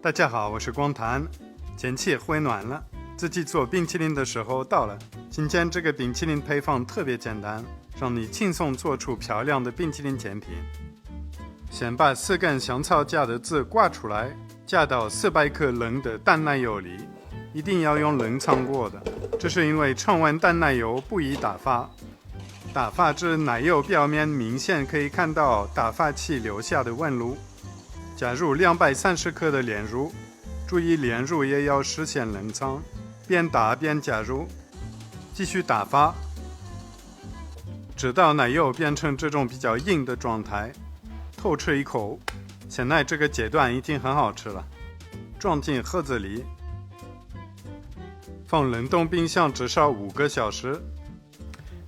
大家好，我是光谈。天气回暖了，自己做冰淇淋的时候到了。今天这个冰淇淋配方特别简单，让你轻松做出漂亮的冰淇淋甜品。先把4根香草荚的籽刮出来，加到400克冷的淡奶油里，一定要用冷藏过的，这是因为常温淡奶油不易打发。打发至奶油表面明显可以看到打发器留下的纹路。加入230克的炼乳，注意炼乳也要事先冷藏，边打边加入，继续打发，直到奶油变成这种比较硬的状态。偷吃一口，现在这个阶段已经很好吃了。装进盒子里，放冷冻冰箱至少5个小时。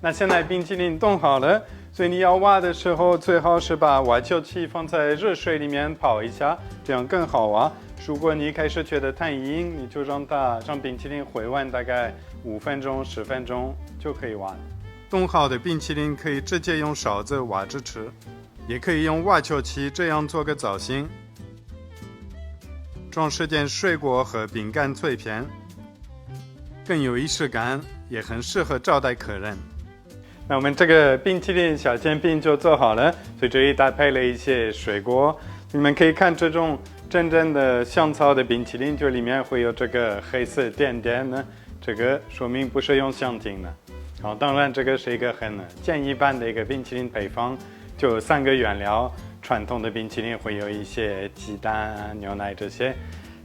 那现在冰淇淋冻好了，所以你要挖的时候，最好是把挖球器放在热水里面泡一下，这样更好挖。如果你开始觉得太硬，你就让冰淇淋回温大概5分钟、10分钟就可以挖了。冻好的冰淇淋可以直接用勺子挖着吃，也可以用挖球器这样做个造型，装饰点水果和饼干脆片，更有仪式感，也很适合招待客人。那我们这个冰淇淋小甜品就做好了，所以这里搭配了一些水果。你们可以看这种真正的香草的冰淇淋，就里面会有这个黑色点点呢，这个说明不是用香精的。好，当然这个是一个很简易版的一个冰淇淋配方，就3个原料。传统的冰淇淋会有一些鸡蛋、牛奶这些，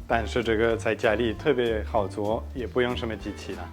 但是这个在家里特别好做，也不用什么机器了。